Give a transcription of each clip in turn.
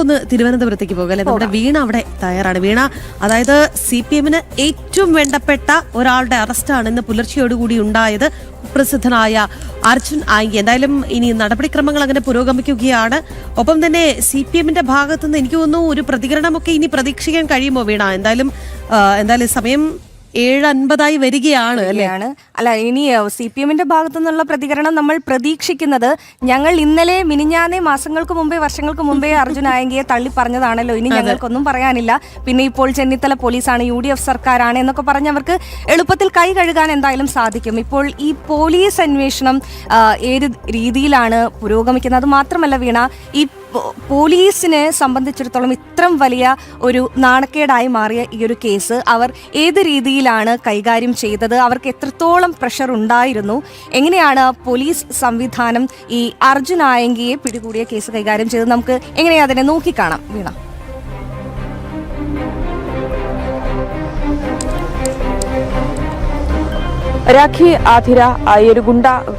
നമുക്കൊന്ന് തിരുവനന്തപുരത്തേക്ക് പോകാം അല്ലെ. നമ്മുടെ വീണ അവിടെ തയ്യാറാണ്. വീണ, അതായത് CPM-ന് ഏറ്റവും വേണ്ടപ്പെട്ട ഒരാളുടെ അറസ്റ്റാണ് ഇന്ന് പുലർച്ചെയോടുകൂടി ഉണ്ടായത്. പ്രസിദ്ധനായ അർജുൻ ആയിങ്കി. എന്തായാലും ഇനി നടപടിക്രമങ്ങൾ അങ്ങനെ പുരോഗമിക്കുകയാണ്. ഒപ്പം തന്നെ CPM-ന്റെ ഭാഗത്തുനിന്ന് എനിക്ക് തോന്നുന്നു ഒരു പ്രതികരണമൊക്കെ ഇനി പ്രതീക്ഷിക്കാൻ കഴിയുമോ വീണ? എന്തായാലും സമയം 7:50 വരികയാണ് അല്ലേ? അല്ല, ഇനി CPM-ന്റെ ഭാഗത്തു നിന്നുള്ള പ്രതികരണം നമ്മൾ പ്രതീക്ഷിക്കുന്നത്, ഞങ്ങൾ ഇന്നലെ മിനിഞ്ഞാന്നേ മാസങ്ങൾക്ക് മുമ്പേ വർഷങ്ങൾക്ക് മുമ്പേ അർജുൻ ആയങ്കിയെ തള്ളി പറഞ്ഞതാണല്ലോ, ഇനി ഞങ്ങൾക്കൊന്നും പറയാനില്ല, പിന്നെ ഇപ്പോൾ ചെന്നിത്തല പോലീസാണ്, UDF സർക്കാരാണ് എന്നൊക്കെ പറഞ്ഞവർക്ക് എളുപ്പത്തിൽ കൈ കഴുകാൻ എന്തായാലും സാധിക്കും. ഇപ്പോൾ ഈ പോലീസ് അന്വേഷണം ഏത് രീതിയിലാണ് പുരോഗമിക്കുന്നത്? മാത്രമല്ല വീണ, ഈ പോലീസിനെ സംബന്ധിച്ചിടത്തോളം ഇത്രയും വലിയ ഒരു നാണക്കേടായി മാറിയ ഈ ഒരു കേസ് അവർ ഏത് രീതിയിലാണ് കൈകാര്യം ചെയ്തത്? അവർക്ക് എത്രത്തോളം പ്രഷർ ഉണ്ടായിരുന്നു? എങ്ങനെയാണ് പോലീസ് സംവിധാനം ഈ അർജുൻ ആയങ്കിയെ പിടികൂടിയ കേസ് കൈകാര്യം ചെയ്തത്? നമുക്ക് എങ്ങനെയാ അതിനെ നോക്കിക്കാണാം വീണ? രാഖി, ആതിര, ഈ ഒരു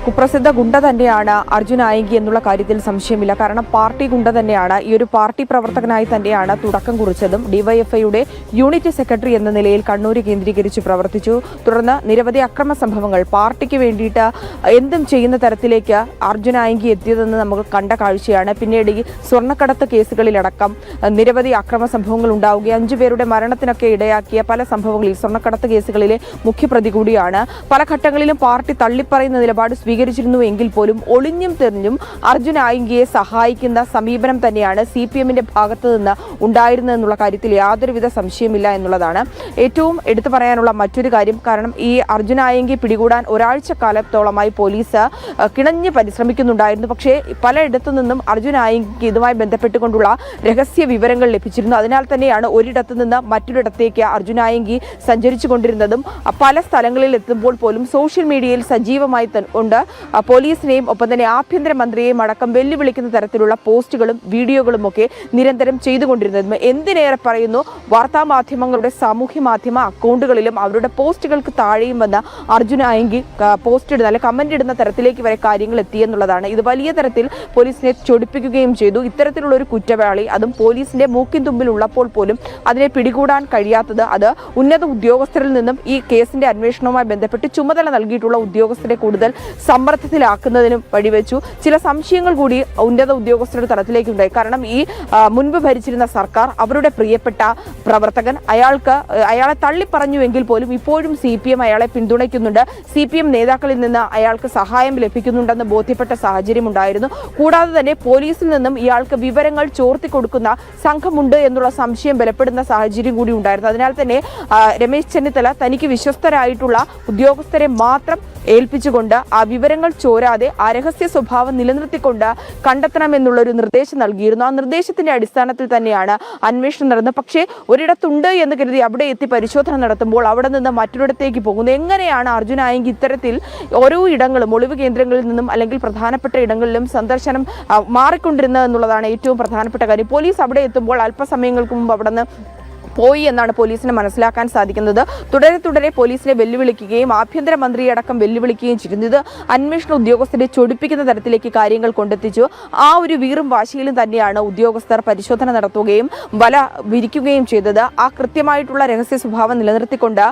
കുപ്രസിദ്ധ ഗുണ്ട തന്നെയാണ് അർജുൻ ആയങ്കി എന്നുള്ള കാര്യത്തിൽ സംശയമില്ല. കാരണം പാർട്ടി ഗുണ്ട തന്നെയാണ്. ഈ ഒരു പാർട്ടി പ്രവർത്തകനായി തന്നെയാണ് തുടക്കം കുറിച്ചതും. DYFIയുടെ യൂണിറ്റ് സെക്രട്ടറി എന്ന നിലയിൽ കണ്ണൂർ കേന്ദ്രീകരിച്ച് പ്രവർത്തിച്ചു. തുടർന്ന് നിരവധി അക്രമ സംഭവങ്ങൾ, പാർട്ടിക്ക് വേണ്ടിയിട്ട് എന്തും ചെയ്യുന്ന തരത്തിലേക്ക് അർജുൻ ആയങ്കി എത്തിയതെന്ന് നമുക്ക് കണ്ട കാഴ്ചയാണ്. പിന്നീട് ഈ സ്വർണ്ണക്കടത്ത് കേസുകളിലടക്കം നിരവധി അക്രമ സംഭവങ്ങൾ ഉണ്ടാവുകയും 5 പേരുടെ മരണത്തിനൊക്കെ ഇടയാക്കിയ പല സംഭവങ്ങളിൽ സ്വർണ്ണക്കടത്ത് കേസുകളിലെ മുഖ്യപ്രതി കൂടിയാണ്. പല ഘട്ടങ്ങളിലും പാർട്ടി തള്ളിപ്പറയുന്ന നിലപാട് സ്വീകരിച്ചിരുന്നു എങ്കിൽ പോലും ഒളിഞ്ഞും തെളിഞ്ഞും അർജുൻ ആയങ്കിയെ സഹായിക്കുന്ന സമീപനം തന്നെയാണ് CPM-ന്റെ ഭാഗത്തു നിന്ന് ഉണ്ടായിരുന്നതെന്നുള്ള കാര്യത്തിൽ യാതൊരുവിധ സംശയമില്ല എന്നുള്ളതാണ് ഏറ്റവും എടുത്തു പറയാനുള്ള മറ്റൊരു കാര്യം. കാരണം ഈ അർജുൻ ആയങ്കി പിടികൂടാൻ ഒരാഴ്ച കാലത്തോളമായി പോലീസ് കിണഞ്ഞ് പരിശ്രമിക്കുന്നുണ്ടായിരുന്നു. പക്ഷേ പലയിടത്തു നിന്നും അർജുൻ ആയങ്കിക്ക് ഇതുമായി ബന്ധപ്പെട്ടുകൊണ്ടുള്ള രഹസ്യ വിവരങ്ങൾ ലഭിച്ചിരുന്നു. അതിനാൽ തന്നെയാണ് ഒരിടത്തു നിന്ന് മറ്റൊരിടത്തേക്ക് അർജുൻ ആയങ്കി സഞ്ചരിച്ചു കൊണ്ടിരുന്നതും. പല സ്ഥലങ്ങളിൽ എത്തുമ്പോൾ പോലും സോഷ്യൽ മീഡിയയിൽ സജീവമായി ഉണ്ട്. പോലീസിനെയും ഒപ്പം തന്നെ ആഭ്യന്തരമന്ത്രിയെയും അടക്കം വെല്ലുവിളിക്കുന്ന തരത്തിലുള്ള പോസ്റ്റുകളും വീഡിയോകളും ഒക്കെ നിരന്തരം ചെയ്തുകൊണ്ടിരുന്നതും. എന്തിനേറെ പറയുന്നു, വാർത്താമാധ്യമങ്ങളുടെ സാമൂഹ്യ മാധ്യമ അക്കൗണ്ടുകളിലും അവരുടെ പോസ്റ്റുകൾക്ക് താഴെയും വന്ന അർജുൻ ആയങ്കി പോസ്റ്റ് ഇടുന്ന അല്ലെങ്കിൽ കമന്റ് ഇടുന്ന തരത്തിലേക്ക് വരെ കാര്യങ്ങൾ എത്തിയെന്നുള്ളതാണ്. ഇത് വലിയ തരത്തിൽ പോലീസിനെ ചൊടിപ്പിക്കുകയും ചെയ്തു. ഇത്തരത്തിലുള്ള ഒരു കുറ്റവാളി, അതും പോലീസിന്റെ മൂക്കിൻ തുമ്പിൽ ഉള്ളപ്പോൾ പോലും അതിനെ പിടികൂടാൻ കഴിയാത്തത് അത് ഉന്നത ഉദ്യോഗസ്ഥരിൽ നിന്നും ഈ കേസിന്റെ അന്വേഷണവുമായി ബന്ധപ്പെട്ട് ചുമതല നൽകിയിട്ടുള്ള ഉദ്യോഗസ്ഥരെ കൂടുതൽ സമ്മർദ്ദത്തിലാക്കുന്നതിനും വഴിവെച്ചു. ചില സംശയങ്ങൾ കൂടി ഉന്നത ഉദ്യോഗസ്ഥരുടെ തലത്തിലേക്ക് ഉണ്ടായി. കാരണം ഈ മുൻപ് ഭരിച്ചിരുന്ന സർക്കാർ അവരുടെ പ്രിയപ്പെട്ട പ്രവർത്തകൻ അയാളെ തള്ളിപ്പറഞ്ഞുവെങ്കിൽ പോലും ഇപ്പോഴും CPM അയാളെ പിന്തുണയ്ക്കുന്നുണ്ട്. CPM നേതാക്കളിൽ നിന്ന് അയാൾക്ക് സഹായം ലഭിക്കുന്നുണ്ടെന്ന് ബോധ്യപ്പെട്ട സാഹചര്യം ഉണ്ടായിരുന്നു. കൂടാതെ തന്നെ പോലീസിൽ നിന്നും ഇയാൾക്ക് വിവരങ്ങൾ ചോർത്തിക്കൊടുക്കുന്ന സംഘമുണ്ട് എന്നുള്ള സംശയം ബലപ്പെടുന്ന സാഹചര്യം കൂടി ഉണ്ടായിരുന്നു. അതിനാൽ തന്നെ രമേശ് ചെന്നിത്തല തനിക്ക് വിശ്വസ്തരായിട്ടുള്ള ഉദ്യോഗസ്ഥരെ മാത്രം ഏൽപ്പിച്ചുകൊണ്ട് ആ വിവരങ്ങൾ ചോരാതെ ആ രഹസ്യ സ്വഭാവം നിലനിർത്തിക്കൊണ്ട് കണ്ടെത്തണമെന്നുള്ളൊരു നിർദ്ദേശം നൽകിയിരുന്നു. ആ നിർദ്ദേശത്തിന്റെ അടിസ്ഥാനത്തിൽ തന്നെയാണ് അന്വേഷണം നടന്നത്. പക്ഷേ ഒരിടത്തുണ്ട് എന്ന് കരുതി അവിടെ എത്തി പരിശോധന നടത്തുമ്പോൾ അവിടെ നിന്ന് മറ്റൊരിടത്തേക്ക് പോകുന്നു. എങ്ങനെയാണ് അർജുൻ ആയങ്കി ഇത്തരത്തിൽ ഓരോ ഇടങ്ങളും ഒളിവ് കേന്ദ്രങ്ങളിൽ നിന്നും അല്ലെങ്കിൽ പ്രധാനപ്പെട്ട ഇടങ്ങളിലും സന്ദർശനം മാറിക്കൊണ്ടിരുന്നത് എന്നുള്ളതാണ് ഏറ്റവും പ്രധാനപ്പെട്ട കാര്യം. പോലീസ് അവിടെ എത്തുമ്പോൾ അല്പസമയങ്ങൾക്ക് മുമ്പ് അവിടെ നിന്ന് പോയി എന്നാണ് പോലീസിന് മനസ്സിലാക്കാൻ സാധിക്കുന്നത്. തുടരെ പോലീസിനെ വെല്ലുവിളിക്കുകയും ആഭ്യന്തരമന്ത്രിയെ അടക്കം വെല്ലുവിളിക്കുകയും ചെയ്തിരുന്നു. ഇത് അന്വേഷണ ഉദ്യോഗസ്ഥരെ ചൊടിപ്പിക്കുന്ന തരത്തിലേക്ക് കാര്യങ്ങൾ കൊണ്ടെത്തിച്ചു. ആ ഒരു വീറും വാശിയിലും തന്നെയാണ് ഉദ്യോഗസ്ഥർ പരിശോധന നടത്തുകയും വല വിരിക്കുകയും ചെയ്തത്. ആ കൃത്യമായിട്ടുള്ള രഹസ്യ സ്വഭാവം നിലനിർത്തിക്കൊണ്ട്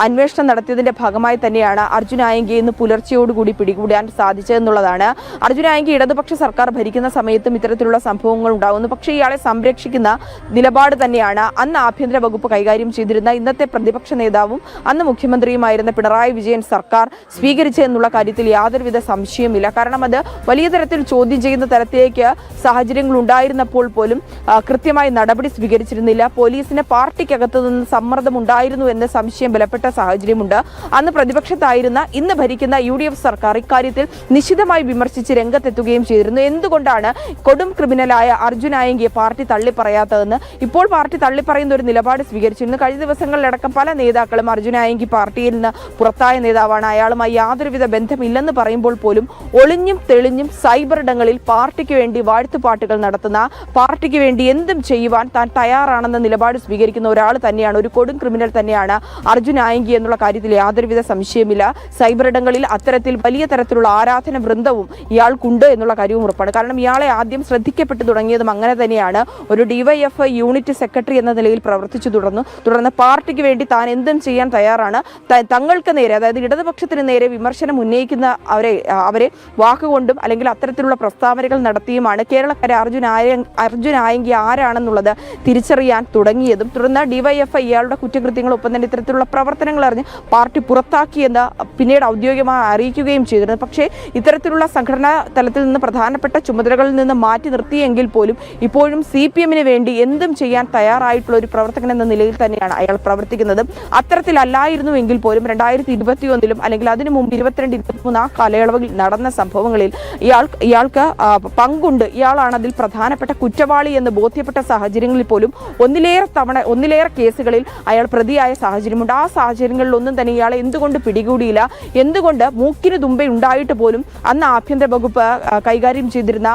അന്വേഷണം നടത്തിയതിന്റെ ഭാഗമായി തന്നെയാണ് അർജുൻ ആയങ്കി ഇന്ന് പുലർച്ചയോടുകൂടി പിടികൂടാൻ സാധിച്ചതെന്നുള്ളതാണ്. അർജുൻ ആയങ്കി ഇടതുപക്ഷ സർക്കാർ ഭരിക്കുന്ന സമയത്തും ഇത്തരത്തിലുള്ള സംഭവങ്ങൾ ഉണ്ടാകുന്നു. പക്ഷേ ഇയാളെ സംരക്ഷിക്കുന്ന നിലപാട് തന്നെയാണ് അന്ന് ആഭ്യന്തര വകുപ്പ് കൈകാര്യം ചെയ്തിരുന്ന ഇന്നത്തെ പ്രതിപക്ഷ നേതാവും അന്ന് മുഖ്യമന്ത്രിയുമായിരുന്ന പിണറായി വിജയൻ സർക്കാർ സ്വീകരിച്ചെന്നുള്ള കാര്യത്തിൽ യാതൊരുവിധ സംശയമില്ല. കാരണം അത് വലിയ തരത്തിൽ ചോദ്യം ചെയ്യുന്ന തരത്തിലേക്ക് സാഹചര്യങ്ങൾ ഉണ്ടായിരുന്നപ്പോൾ പോലും കൃത്യമായി നടപടി സ്വീകരിച്ചിരുന്നില്ല. പോലീസിന് പാർട്ടിക്കകത്തു നിന്ന് സമ്മർദ്ദം ഉണ്ടായിരുന്നു എന്ന സംശയം ബലപ്പെട്ട സാഹചര്യമുണ്ട്. അന്ന് പ്രതിപക്ഷത്തായിരുന്ന ഇന്ന് ഭരിക്കുന്ന UDF സർക്കാർ ഇക്കാര്യത്തിൽ നിശിതമായി വിമർശിച്ച് രംഗത്തെത്തുകയും ചെയ്തിരുന്നു. എന്തുകൊണ്ടാണ് കൊടും ക്രിമിനലായ അർജുൻ ആയങ്കിയെ പാർട്ടി തള്ളിപ്പറയാത്തതെന്ന്. ഇപ്പോൾ പാർട്ടി തള്ളിപ്പറയുന്ന ഒരു നിലപാട് നിലപാട് സ്വീകരിച്ചിരുന്നു. കഴിഞ്ഞ ദിവസങ്ങളിലടക്കം പല നേതാക്കളും അർജുൻ ആയങ്കി പാർട്ടിയിൽ നിന്ന് പുറത്തായ നേതാവാണ്, അയാളുമായി യാതൊരുവിധ ബന്ധമില്ലെന്ന് പറയുമ്പോൾ പോലും ഒളിഞ്ഞും തെളിഞ്ഞും സൈബർ ഇടങ്ങളിൽ പാർട്ടിക്ക് വേണ്ടി വാഴ്ത്തുപാട്ടുകൾ നടത്തുന്ന, പാർട്ടിക്ക് വേണ്ടി എന്തും ചെയ്യുവാൻ താൻ തയ്യാറാണെന്ന നിലപാട് സ്വീകരിക്കുന്ന ഒരാൾ തന്നെയാണ്, ഒരു കൊടും ക്രിമിനൽ തന്നെയാണ് അർജുൻ ആയങ്കി എന്നുള്ള കാര്യത്തിൽ യാതൊരുവിധ സംശയമില്ല. സൈബർ ഇടങ്ങളിൽ അത്തരത്തിൽ വലിയ തരത്തിലുള്ള ആരാധന വൃന്ദവും ഇയാൾക്കുണ്ട് എന്നുള്ള കാര്യവും ഉറപ്പാണ്. കാരണം ഇയാളെ ആദ്യം ശ്രദ്ധിക്കപ്പെട്ടു തുടങ്ങിയതും അങ്ങനെ തന്നെയാണ്. ഒരു ഡിവൈഎഫ്ഐ യൂണിറ്റ് സെക്രട്ടറി എന്ന നിലയിൽ പ്രവർത്തിച്ചു തുടർന്ന് പാർട്ടിക്ക് വേണ്ടി താൻ എന്തും ചെയ്യാൻ തയ്യാറാണ്. തങ്ങൾക്ക് നേരെ, അതായത് ഇടതുപക്ഷത്തിന് നേരെ വിമർശനം ഉന്നയിക്കുന്ന അവരെ വാക്കുകൊണ്ടും അല്ലെങ്കിൽ അത്തരത്തിലുള്ള പ്രസ്താവനകൾ നടത്തിയുമാണ് കേരളക്കര അർജുൻ ആയങ്കി ആരാണെന്നുള്ളത് തിരിച്ചറിയാൻ തുടങ്ങിയതും. തുടർന്ന് ഡിവൈഎഫ്ഐ ഇയാളുടെ കുറ്റകൃത്യങ്ങളൊപ്പം തന്നെ ഇത്തരത്തിലുള്ള പ്രവർത്തനങ്ങൾ അറിഞ്ഞ് പാർട്ടി പുറത്താക്കിയെന്ന് പിന്നീട് ഔദ്യോഗികമായി അറിയിക്കുകയും ചെയ്തിരുന്നു. പക്ഷേ ഇത്തരത്തിലുള്ള സംഘടനാ തലത്തിൽ നിന്ന് പ്രധാനപ്പെട്ട ചുമതലകളിൽ നിന്ന് മാറ്റി നിർത്തിയെങ്കിൽ പോലും ഇപ്പോഴും CPM-ന് വേണ്ടി എന്തും ചെയ്യാൻ തയ്യാറായിട്ടുള്ള ഒരു പ്രവർത്തകൻ എന്ന നിലയിൽ തന്നെയാണ് അയാൾ പ്രവർത്തിക്കുന്നത്. അത്തരത്തിലല്ലായിരുന്നുവെങ്കിൽ പോലും 2021 അല്ലെങ്കിൽ അതിനു മുമ്പ് 22-23 ആ കാലയളവിൽ നടന്ന സംഭവങ്ങളിൽ ഇയാൾക്ക് പങ്കുണ്ട്, ഇയാളാണ് അതിൽ പ്രധാനപ്പെട്ട കുറ്റവാളി എന്ന് ബോധ്യപ്പെട്ട സാഹചര്യങ്ങളിൽ പോലും ഒന്നിലേറെ കേസുകളിൽ അയാൾ പ്രതിയായ സാഹചര്യമുണ്ട്. ആ സാഹചര്യങ്ങളിലൊന്നും തന്നെ ഇയാളെ എന്തുകൊണ്ട് പിടികൂടിയില്ല, എന്തുകൊണ്ട് മൂക്കിന് തുമ്പ ഉണ്ടായിട്ട് പോലും അന്ന് ആഭ്യന്തര വകുപ്പ് കൈകാര്യം ചെയ്തിരുന്ന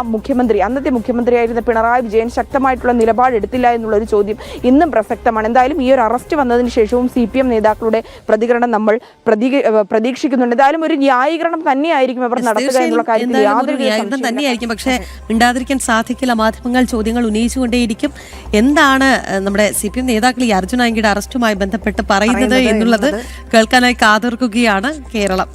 അന്നത്തെ മുഖ്യമന്ത്രിയായിരുന്ന പിണറായി വിജയൻ ശക്തമായിട്ടുള്ള നിലപാടെടുത്തില്ല എന്നുള്ളൊരു ചോദ്യം ഇന്നും പ്രസക്തമാണ്. എന്തായാലും ഈ ഒരു അറസ്റ്റ് വന്നതിന് ശേഷവും CPM നേതാക്കളുടെ പ്രതികരണം നമ്മൾ പ്രതീക്ഷിക്കുന്നുണ്ട്. എന്തായാലും ഒരു ന്യായീകരണം തന്നെയായിരിക്കും അവർ നടത്തുക എന്നുള്ള കാര്യത്തിൽ യാതൊരു തന്നെയായിരിക്കും. പക്ഷേ മിണ്ടാതിരിക്കാൻ സാധിക്കില്ല, മാധ്യമങ്ങൾ ചോദ്യങ്ങൾ ഉന്നയിച്ചുകൊണ്ടേയിരിക്കും. എന്താണ് നമ്മുടെ CPM നേതാക്കൾ ഈ അർജുൻ ആയങ്കിയുടെ അറസ്റ്റുമായി ബന്ധപ്പെട്ട് പറയുന്നത് എന്നുള്ളത് കേൾക്കാനായി കാതോർക്കുകയാണ് കേരളം.